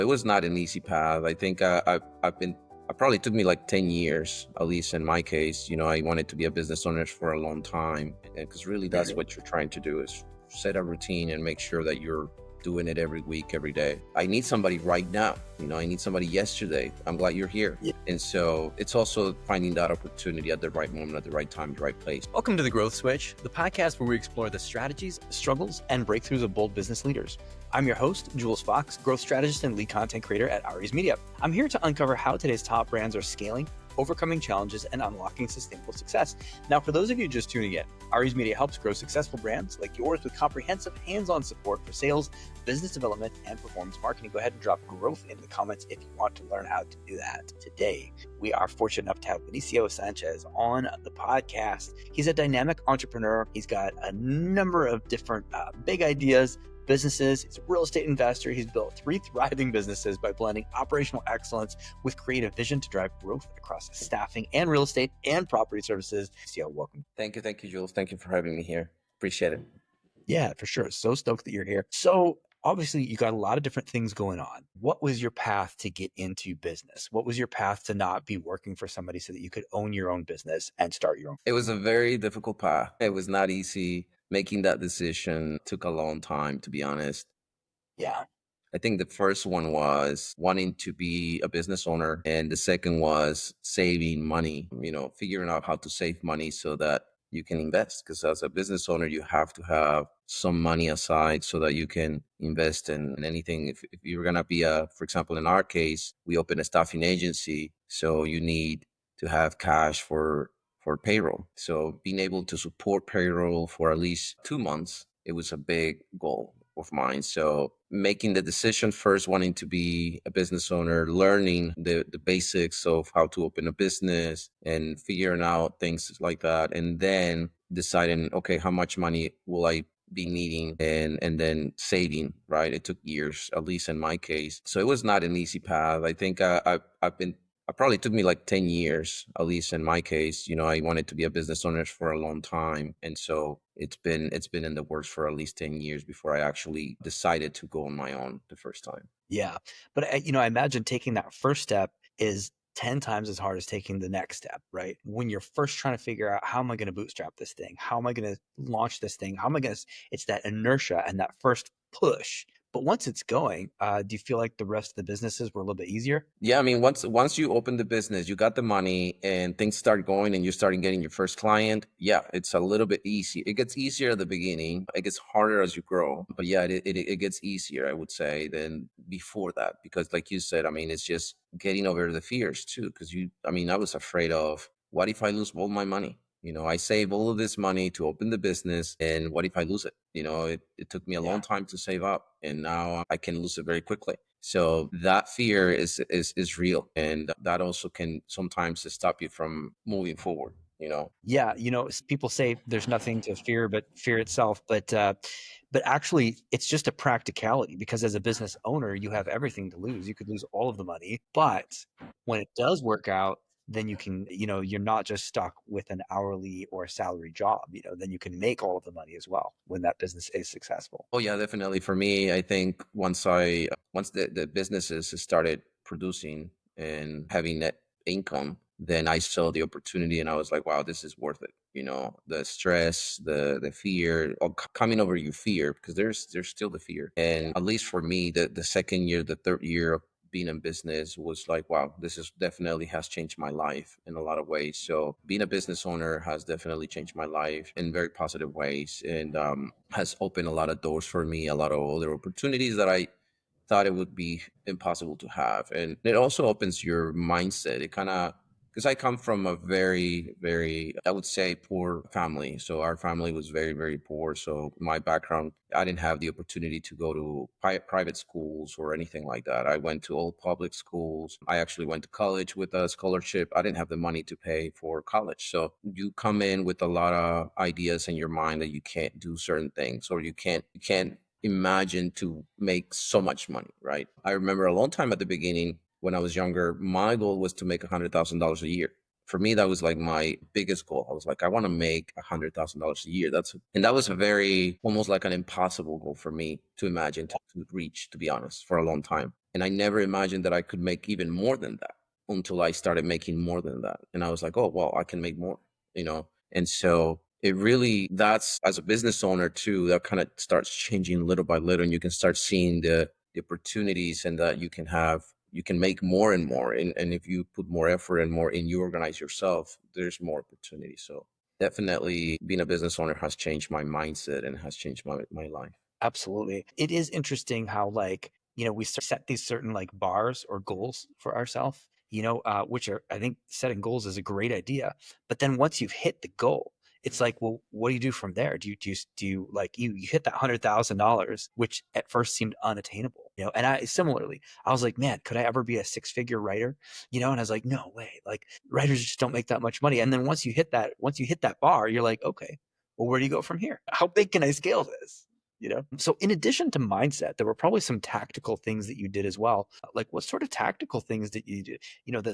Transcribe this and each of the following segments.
It was not an easy path. I think it probably took me like 10 years, at least in my case. I wanted to be a business owner for a long time because really that's what you're trying to do is set a routine and make sure that you're doing it every week, every day. I need somebody right now. I need somebody yesterday. I'm glad you're here. Yeah. And so it's also finding that opportunity at the right moment, at the right time, the right place. Welcome to The Growth Switch, the podcast where we explore the strategies, struggles, and breakthroughs of bold business leaders. I'm your host, Jules Fox, growth strategist and lead content creator at Aries Media. I'm here to uncover how today's top brands are scaling, overcoming challenges, and unlocking sustainable success. Now, for those of you just tuning in, Aries Media helps grow successful brands like yours with comprehensive hands-on support for sales, business development, and performance marketing. Go ahead and drop growth in the comments if you want to learn how to do that. Today, we are fortunate enough to have Vinicio Sanchez on the podcast. He's a dynamic entrepreneur. He's got a number of different big ideas, businesses. He's a real estate investor. He's built 3 thriving businesses by blending operational excellence with creative vision to drive growth across staffing and real estate and property services. So, welcome. Thank you, Jules. Thank you for having me here. Appreciate it. Yeah, for sure. So stoked that you're here. So obviously you got a lot of different things going on. What was your path to get into business? What was your path to not be working for somebody so that you could own your own business and start your own? It was a very difficult path. It was not easy. Making that decision took a long time, to be honest. Yeah. I think the first one was wanting to be a business owner. And the second was saving money, figuring out how to save money so that you can invest. Because as a business owner, you have to have some money aside so that you can invest in anything. If you're going to be for example, in our case, we opened a staffing agency. So you need to have cash for payroll. So being able to support payroll for at least 2 months, it was a big goal of mine. So making the decision first, wanting to be a business owner, learning the basics of how to open a business and figuring out things like that. And then deciding, okay, how much money will I be needing and then saving, right? It took years, at least in my case. So it was not an easy path. I think it probably took me like 10 years, at least in my case. I wanted to be a business owner for a long time. And so it's been in the works for at least 10 years before I actually decided to go on my own the first time. Yeah. But I imagine taking that first step is 10 times as hard as taking the next step, right? When you're first trying to figure out, how am I going to bootstrap this thing? How am I going to launch this thing? It's that inertia and that first push. But once it's going, do you feel like the rest of the businesses were a little bit easier? Yeah, I mean, once you open the business, you got the money and things start going and you starting getting your first client. Yeah, it's a little bit easy. It gets easier at the beginning. It gets harder as you grow. But yeah, it gets easier, I would say, than before that. Because like you said, I mean, it's just getting over the fears too. Because I was afraid of, what if I lose all my money? I save all of this money to open the business, and what if I lose it? It took me a long time to save up, and now I can lose it very quickly. So that fear is real, and that also can sometimes stop you from moving forward. Yeah, people say there's nothing to fear but fear itself, but actually it's just a practicality, because as a business owner, you have everything to lose. You could lose all of the money, but when it does work out, then you can, you're not just stuck with an hourly or a salary job, then you can make all of the money as well when that business is successful. Oh yeah, definitely. For me, I think once the businesses started producing and having net income, then I saw the opportunity and I was like, wow, this is worth it. The stress, the fear, coming over your fear, because there's still the fear. And at least for me, the second year, the third year of being in business was like, wow, this is definitely has changed my life in a lot of ways. So being a business owner has definitely changed my life in very positive ways, and has opened a lot of doors for me, a lot of other opportunities that I thought it would be impossible to have. And it also opens your mindset. It kind of, because I come from a very, very, I would say, poor family. So our family was very, very poor. So my background, I didn't have the opportunity to go to private schools or anything like that. I went to all public schools. I actually went to college with a scholarship. I didn't have the money to pay for college. So you come in with a lot of ideas in your mind that you can't do certain things, or you can't imagine to make so much money, right? I remember a long time at the beginning, when I was younger, my goal was to make $100,000 a year. For me, that was like my biggest goal. I was like, I want to make $100,000 a year. That was a very, almost like an impossible goal for me to imagine to reach, to be honest, for a long time. And I never imagined that I could make even more than that until I started making more than that. And I was like, oh, well, I can make more, you know? And so it really, that's as a business owner too, that kind of starts changing little by little. And you can start seeing the opportunities and that you can make more and more. And if you put more effort and more and you organize yourself, there's more opportunity. So definitely being a business owner has changed my mindset and has changed my life. Absolutely. It is interesting how, like, we set these certain like bars or goals for ourselves, which are, I think setting goals is a great idea. But then once you've hit the goal, it's like, well, what do you do from there? Do you like you hit that $100,000, which at first seemed unattainable, And I similarly, I was like, man, could I ever be a six-figure writer? And I was like, no way. Like writers just don't make that much money. And then once you hit that bar, you're like, okay, well, where do you go from here? How big can I scale this? So in addition to mindset, there were probably some tactical things that you did as well. Like what sort of tactical things did you do?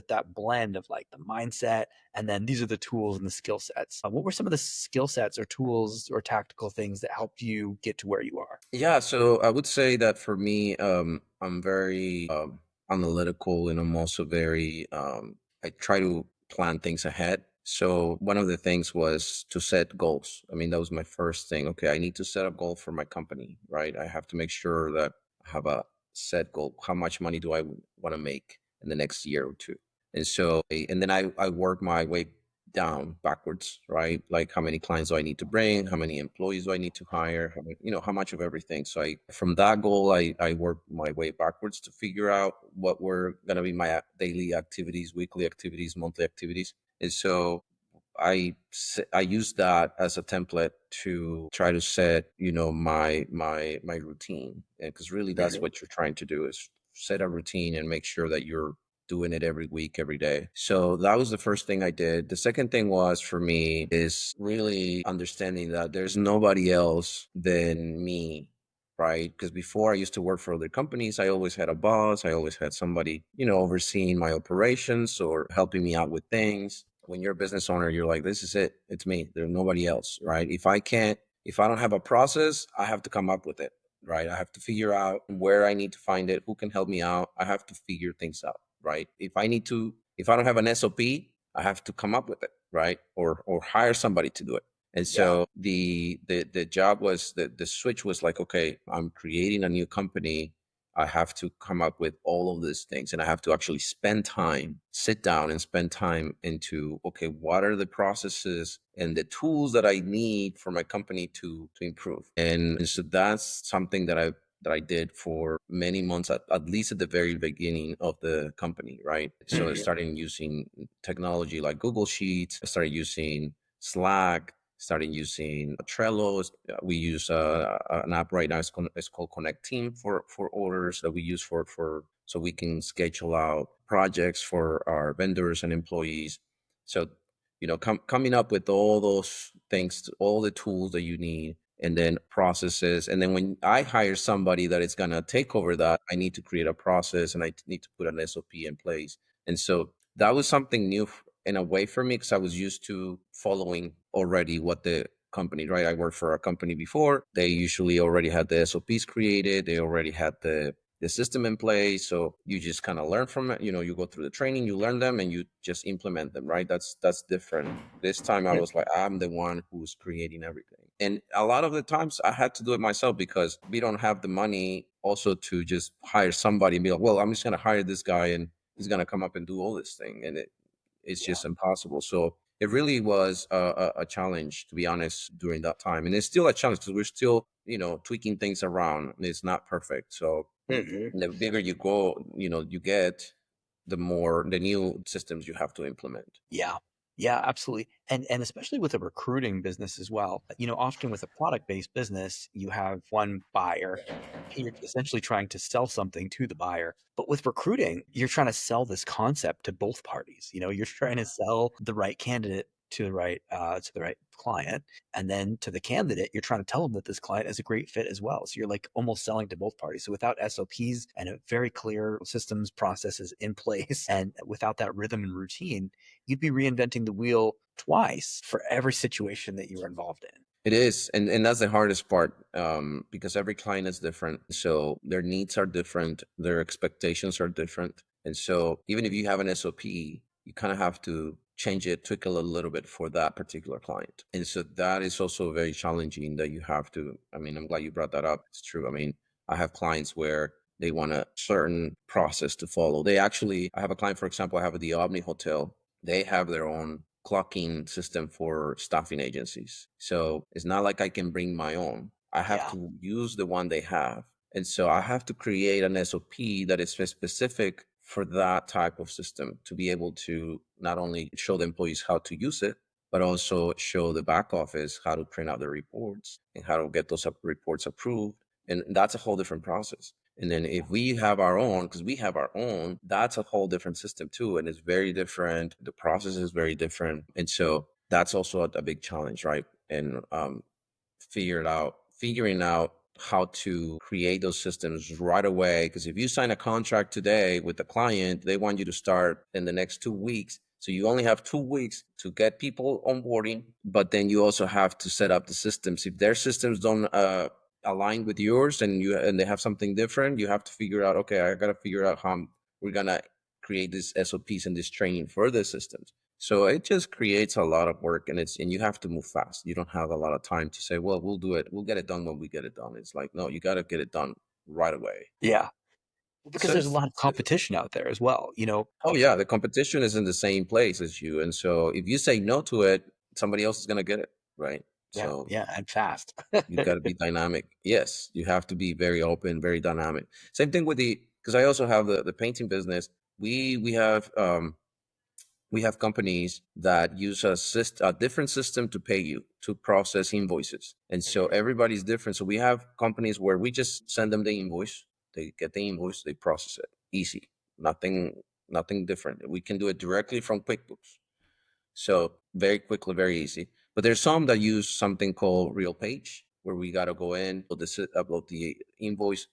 That blend of like the mindset and then these are the tools and the skill sets. What were some of the skill sets or tools or tactical things that helped you get to where you are? Yeah, so I would say that for me, I'm very analytical and I'm also very, I try to plan things ahead. So one of the things was to set goals. I mean, that was my first thing. Okay, I need to set a goal for my company, right? I have to make sure that I have a set goal. How much money do I want to make in the next year or two? And so, and then I work my way down backwards, right? Like how many clients do I need to bring? How many employees do I need to hire? How many, how much of everything. So from that goal, I work my way backwards to figure out what were going to be my daily activities, weekly activities, monthly activities. And so I use that as a template to try to set, my routine. And because really that's Mhm. what you're trying to do is set a routine and make sure that you're doing it every week, every day. So that was the first thing I did. The second thing was for me is really understanding that there's nobody else than me, right? Because before I used to work for other companies, I always had a boss. I always had somebody, overseeing my operations or helping me out with things. When you're a business owner, you're like, this is it. It's me. There's nobody else, right? If I don't have a process, I have to come up with it, right? I have to figure out where I need to find it, who can help me out. I have to figure things out, right? If I don't have an SOP, I have to come up with it, right? Or hire somebody to do it. And Yeah. so the job was the switch was like, okay, I'm creating a new company. I have to come up with all of these things and I have to actually spend time, sit down and spend time into, okay, what are the processes and the tools that I need for my company to improve. And so that's something that I did for many months, at least at the very beginning of the company, right? So I Mhm. started using technology like Google Sheets, I started using Slack, started using Trello. We use an app right now. It's called Connect Team for orders that we use for so we can schedule out projects for our vendors and employees. So coming up with all those things, all the tools that you need, and then processes. And then when I hire somebody that is going to take over that, I need to create a process and I need to put an SOP in place. And so that was something new in a way for me because I was used to following already what the company, right? I worked for a company before. They usually already had the SOPs created. They already had the system in place. So you just kind of learn from it. You go through the training, you learn them and you just implement them, right? That's different. This time I Yeah. was like, I'm the one who's creating everything. And a lot of the times I had to do it myself because we don't have the money also to just hire somebody and be like, well, I'm just going to hire this guy and he's going to come up and do all this thing. And it's Yeah. just impossible. So it really was a challenge, to be honest, during that time. And it's still a challenge because we're still, tweaking things around. And it's not perfect. So Mhm. the bigger you go, you get, the new systems you have to implement. Yeah. Yeah, absolutely. And especially with a recruiting business as well. Often with a product-based business, you have one buyer. You're essentially trying to sell something to the buyer. But with recruiting, you're trying to sell this concept to both parties. You're trying to sell the right candidate to the right client, and then to the candidate, you're trying to tell them that this client is a great fit as well. So you're like almost selling to both parties. So without SOPs and a very clear systems processes in place, and without that rhythm and routine, you'd be reinventing the wheel twice for every situation that you were involved in. It is, and that's the hardest part, because every client is different, so their needs are different, their expectations are different, and so even if you have an SOP, you kind of have to change it, tweak it a little bit for that particular client, and so that is also very challenging. That you have to. I mean, I'm glad you brought that up. It's true. I mean, I have clients where they want a certain process to follow. They actually, I have a client, for example, I have at the Omni Hotel. They have their own clocking system for staffing agencies. So it's not like I can bring my own. I have Yeah. to use the one they have. And so I have to create an SOP that is specific for that type of system to be able to not only show the employees how to use it, but also show the back office how to print out the reports and how to get those reports approved. And that's a whole different process. And then if we have our own, because we have our own, that's a whole different system too. And it's very different. The process is very different. And so that's also a big challenge, right? And figuring out how to create those systems right away. Because if you sign a contract today with the client, they want you to start in the next 2 weeks. So you only have 2 weeks to get people onboarding, but then you also have to set up the systems. If their systems don't align with yours, and they have something different, you have to figure out, okay, I got to figure out how we're gonna create this SOPs and this training for the systems. So it just creates a lot of work, and you have to move fast. You don't have a lot of time to say, well, we'll do it. We'll get it done when we get it done. It's like, no, you got to get it done right away. Yeah. Because So there's a it's lot of competition out there as well, you know? oh yeah, the competition is in the same place as you. And so if you say no to it, somebody else is going to get it. Right. Yeah, So yeah, and fast. you got to be dynamic. Yes. You have to be very open, very dynamic. Same thing with because I also have the painting business. We have, we have companies that use a different system to pay you to process invoices. And so Mhm. everybody's different. So we have companies where we just send them the invoice, they get the invoice, they process it. Easy. Nothing different. We can do it directly from QuickBooks. So very quickly, very easy. But there's some that use something called Real Page, where we got to go in, upload the invoice.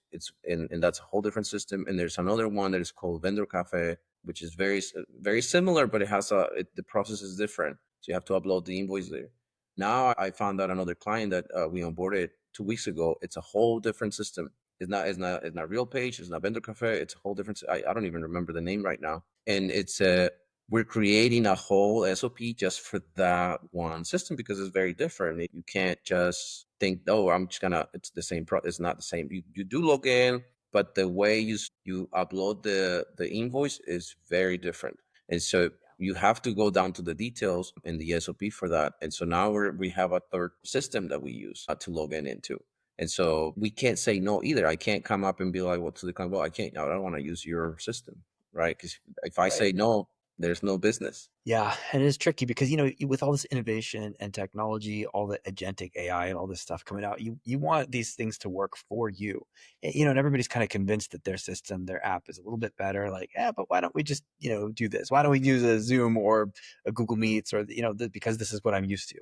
And that's a whole different system. And there's another one that is called Vendor Cafe, which is very similar, but the process is different. So you have to upload the invoice there. Now I found out another client that we onboarded 2 weeks ago. It's a whole different system. It's not Real Page. It's not Vendor Cafe. It's a whole different. I don't even remember the name right now. And it's a we're creating a whole SOP just for that one system because it's very different. You can't just think, oh, I'm just gonna. It's the same. It's not the same. You do log in, but the way you upload the invoice is very different, and so you have to go down to the details in the SOP for that. And so now we have a third system that we use to log in into. And so we can't say no either. I can't come up and be like, well, to the client, well, I can't. I don't want to use your system, right? Because if I Right. say no, there's no business. Yeah, and it is tricky because, you know, with all this innovation and technology, all the agentic AI and all this stuff coming out, you want these things to work for you. You know, and everybody's kind of convinced that their system, their app is a little bit better. Like, yeah, but why don't we just, you know, do this? Why don't we use a Zoom or a Google Meets or, you know, because this is what I'm used to.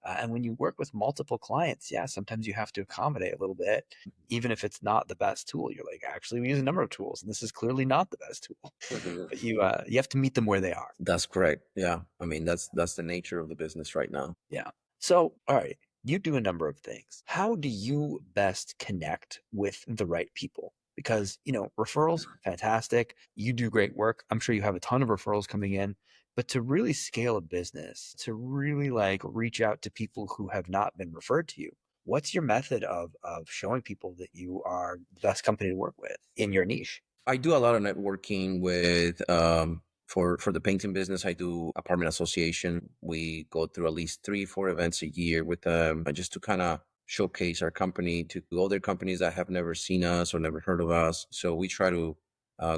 And when you work with multiple clients, yeah, sometimes you have to accommodate a little bit, even if it's not the best tool. You're like, actually, we use a number of tools, and this is clearly not the best tool. Mhm. But you have to meet them where they are. That's correct. Yeah. I mean, that's the nature of the business right now. Yeah. So, all right, you do a number of things. How do you best connect with the right people? Because, you know, referrals, fantastic. You do great work. I'm sure you have a ton of referrals coming in. But to really scale a business, to really like reach out to people who have not been referred to you, what's your method of showing people that you are the best company to work with in your niche? I do a lot of networking with for the painting business. I do apartment association. We go through at least 3, 4 events a year with them, just to kind of showcase our company to other companies that have never seen us or never heard of us. So we try to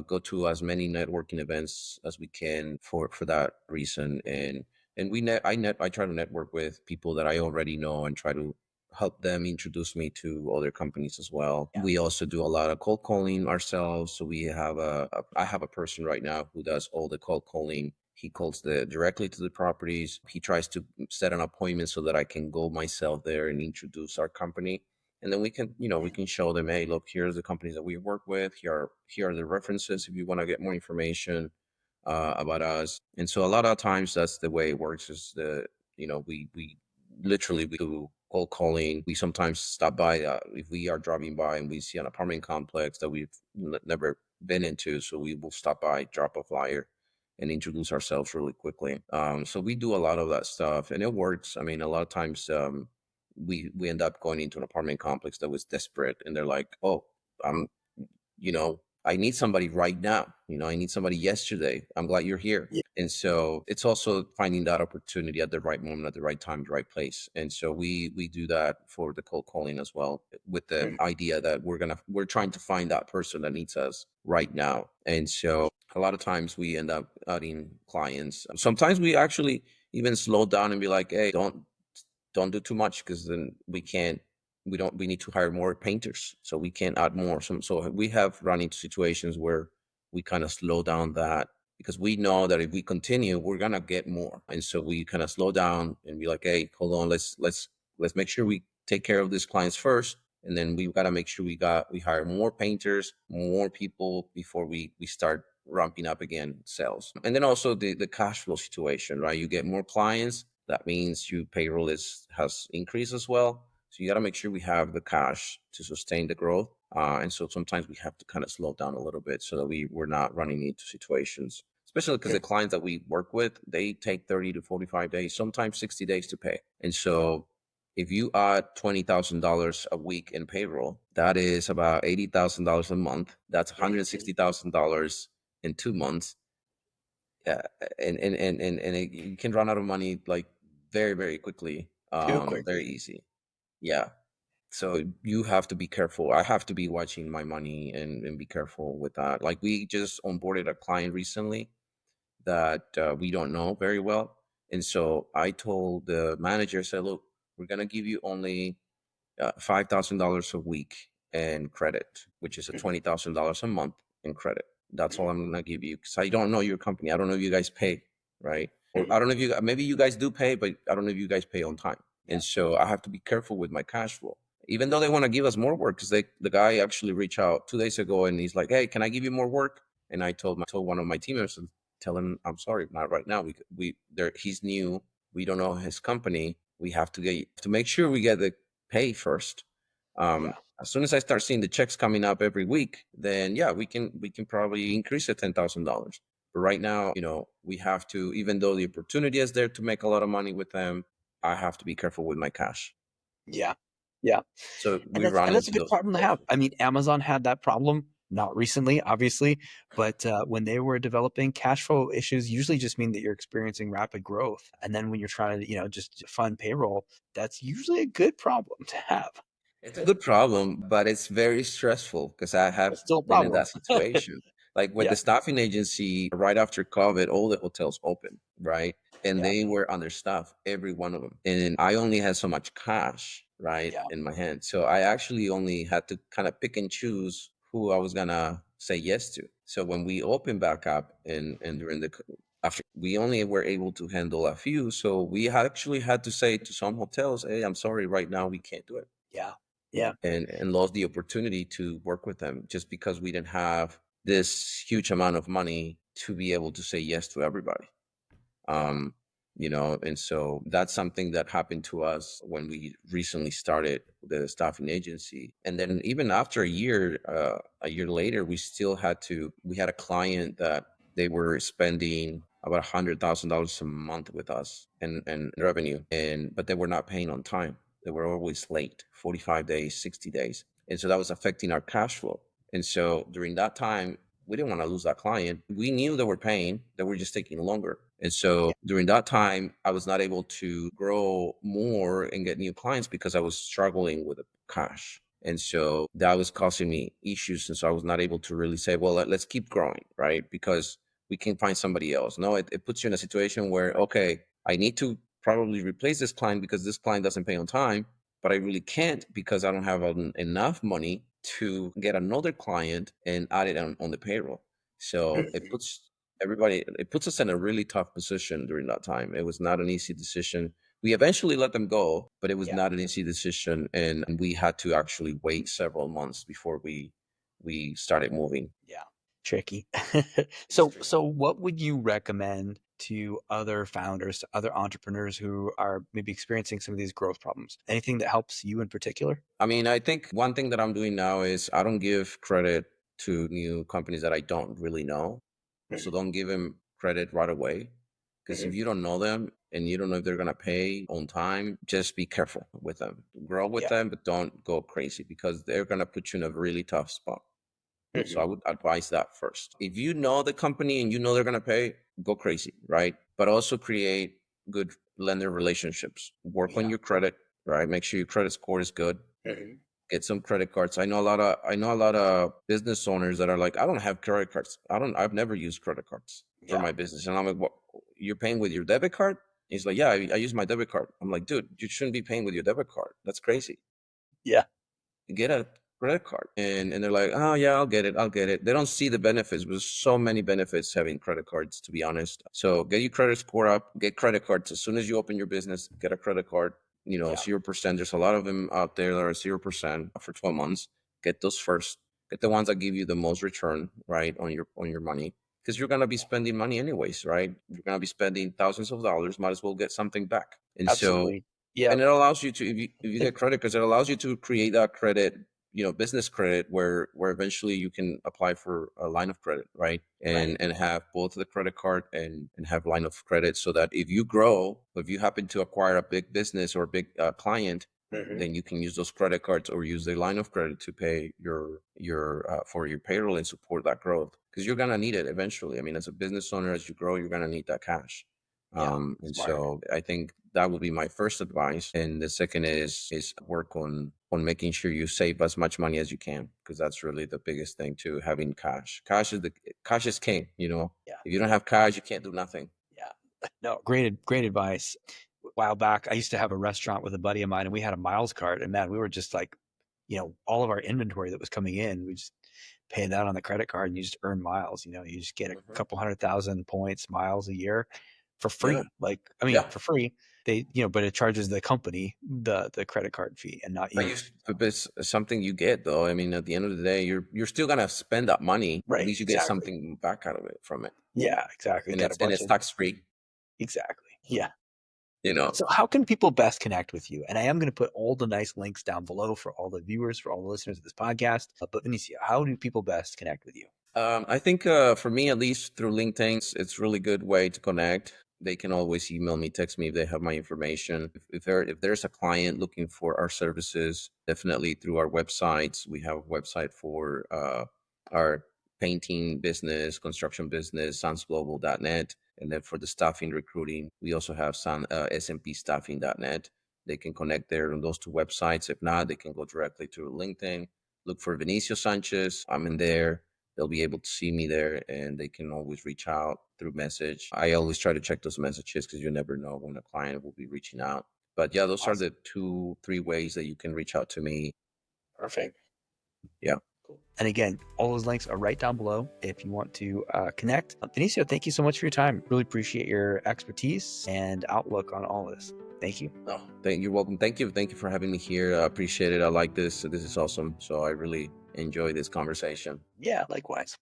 go to as many networking events as we can for that reason. And I try to network with people that I already know and try to help them introduce me to other companies as well. Yeah. We also do a lot of cold calling ourselves. So I have a person right now who does all the cold calling. He calls directly to the properties. He tries to set an appointment so that I can go myself there and introduce our company. And then we can show them, hey, look, here's the companies that we work with. Here are the references if you want to get more information about us. And so a lot of times that's the way it works. Is the you know we literally we do cold calling. We sometimes stop by if we are driving by and we see an apartment complex that we've never been into. So we will stop by, drop a flyer, and introduce ourselves really quickly. So we do a lot of that stuff, and it works. I mean, a lot of times we end up going into an apartment complex that was desperate, and they're like, "Oh, I'm I need somebody right now. I need somebody yesterday. I'm glad you're here." Yeah. And so it's also finding that opportunity at the right moment, at the right time, the right place. And so we do that for the cold calling as well, with the Mhm. idea that we're trying to find that person that needs us right now. And so a lot of times we end up adding clients. Sometimes we actually even slow down and be like, "Hey, don't do too much, because then we need to hire more painters, so we can't add more." So we have run into situations where we kind of slow down that, because we know that if we continue, we're gonna get more. And so we kind of slow down and be like, "Hey, hold on, let's make sure we take care of these clients first, and then we've got to make sure we hire more painters, more people, before we start ramping up again sales." And then also the cash flow situation, right? You get more clients, that means your payroll has increased as well. So you got to make sure we have the cash to sustain the growth. And so sometimes we have to kind of slow down a little bit so that we're not running into situations, especially because the clients that we work with, they take 30 to 45 days, sometimes 60 days to pay. And so if you add $20,000 a week in payroll, that is about $80,000 a month. That's Mhm. $160,000 in 2 months. Yeah, you can run out of money like very, very quickly, Too very quickly. easy. Yeah. So you have to be careful. I have to be watching my money and be careful with that. Like, we just onboarded a client recently that we don't know very well. And so I told the manager, I said, "Look, we're going to give you only $5,000 a week in credit, which is a Mhm. $20,000 a month in credit. That's all Mhm. I'm gonna give you, because I don't know your company. I don't know if you guys pay, right? Or I Mhm. don't know if maybe you guys do pay, but I don't know if you guys pay on time. Yeah. And so I have to be careful with my cash flow. Even though they want to give us more work, because the guy actually reached out 2 days ago and he's like, "Hey, can I give you more work?" And I told one of my team members, "Tell him I'm sorry, not right now. We there he's new. We don't know his company. We have to make sure we get the pay first. Yeah. As soon as I start seeing the checks coming up every week, then yeah, we can probably increase it $10,000. But right now, we have to, even though the opportunity is there to make a lot of money with them, I have to be careful with my cash. Yeah. Yeah. So And we that's run and that's a into good those problem to have. situations. I mean, Amazon had that problem, not recently, obviously, but, when they were developing, cash flow issues usually just mean that you're experiencing rapid growth, and then when you're trying to, just fund payroll, that's usually a good problem to have. It's a good problem, but it's very stressful, because I have It's still a been in problem. that situation. Like with the Yeah. staffing agency, right after COVID, all the hotels opened, right? And Yeah. they were understaffed, every one of them. And I only had so much cash, right, Yeah. in my hand. So I actually only had to kind of pick and choose who I was gonna say yes to. So when we opened back up, and during after, we only were able to handle a few. So we actually had to say to some hotels, "Hey, I'm sorry, right now we can't do it." Yeah. Yeah. And lost the opportunity to work with them, just because we didn't have this huge amount of money to be able to say yes to everybody. Yeah. And so that's something that happened to us when we recently started the staffing agency. And then even after a year later, we had a client that they were spending about $100,000 a month with us and revenue, but they were not paying on time. They were always late, 45 days, 60 days. And so that was affecting our cash flow. And so during that time, we didn't want to lose that client. We knew they were paying, they were just taking longer. And so Yeah. during that time, I was not able to grow more and get new clients, because I was struggling with the cash. And so that was causing me issues. And so I was not able to really say, well, let's keep growing, right? Because we can find somebody else. No, it puts you in a situation where, okay, I need to probably replace this client because this client doesn't pay on time, but I really can't, because I don't have enough money to get another client and add it on the payroll. So Mhm. it puts us in a really tough position during that time. It was not an easy decision. We eventually let them go, but it was Yeah. not an easy decision, and we had to actually wait several months before we started moving. Yeah. Tricky. It's So tricky. so what would you recommend to other founders, to other entrepreneurs who are maybe experiencing some of these growth problems? Anything that helps you in particular? I mean, I think one thing that I'm doing now is I don't give credit to new companies that I don't really know. So Mhm. don't give them credit right away. Because if Mhm. you don't know them and you don't know if they're going to pay on time, just be careful with them. Grow with Yeah. them, but don't go crazy because they're going to put you in a really tough spot. So I Mhm. would advise that first. If you know the company and you know they're going to pay, go crazy, right? But also create good lender relationships. Work on Yeah. your credit, right? Make sure your credit score is good. Mhm. Get some credit cards. I know a lot of business owners that are like, I don't have credit cards. I've never used credit cards for Yeah. my business. And I'm like, what, you're paying with your debit card? He's like, yeah, I use my debit card. I'm like, dude, you shouldn't be paying with your debit card. That's crazy. Yeah. Get a credit card. And they're like, oh yeah, I'll get it. They don't see the benefits. There's so many benefits having credit cards, to be honest. So get your credit score up, get credit cards. As soon as you open your business, get a credit card. Yeah. 0%. There's a lot of them out there that are 0% for 12 months. Get those first. Get the ones that give you the most return, right, on your money. Because you're gonna be spending money anyways, right? You're gonna be spending thousands of dollars. Might as well get something back. And so Absolutely. Yeah. and it allows you to, if you get credit cards, it allows you to create that credit, business credit, where eventually you can apply for a line of credit, right? and Right. and have both the credit card and have line of credit, so that if you grow, if you happen to acquire a big business or a big client, Mhm. then you can use those credit cards or use the line of credit to pay your for your payroll and support that growth, because you're gonna need it eventually. I mean, as a business owner, as you grow, you're gonna need that cash. Yeah. And Smart. so I think that would be my first advice. And the second is work on making sure you save as much money as you can, because that's really the biggest thing too. Having cash. Cash is king. Yeah. If you don't have cash, you can't do nothing. Yeah. No, great advice. A while back, I used to have a restaurant with a buddy of mine, and we had a miles card. And man, we were just like, all of our inventory that was coming in, we just pay that on the credit card, and you just earn miles. You just get a Hmm. couple 100,000 points, miles a year for Yeah, free. Like, I mean, yeah. for free. But it charges the company the credit card fee and not But you. it's something you get though. I mean, at the end of the day, you're still gonna spend that money. At Right. least you get Exactly. something back out of it from it, Yeah. Exactly. and Got a it's and bunch it's of tax free. exactly. Yeah. You know. So how can people best connect with you? And I am going to put all the nice links down below for all the viewers, for all the listeners of this podcast. But Vinicio, how do people best connect with you? I think for me, at least through LinkedIn, it's a really good way to connect. They can always email me, text me if they have my information. If there's a client looking for our services, definitely through our websites. We have a website for our painting business, construction business, sansglobal.net. And then for the staffing recruiting, we also have smpstaffing.net. They can connect there on those two websites. If not, they can go directly to LinkedIn. Look for Vinicio Sanchez. I'm in there. They'll be able to see me there, and they can always reach out through message. I always try to check those messages because you never know when a client will be reaching out. But yeah, those are Awesome. the 2, 3 ways that you can reach out to me. Perfect. Yeah. Cool. And again, all those links are right down below if you want to connect. Vinicio, thank you so much for your time. Really appreciate your expertise and outlook on all this. Thank you. No, you're welcome. Thank you for having me here. I appreciate it. I like this. This is awesome. So I really enjoy this conversation. Yeah, likewise.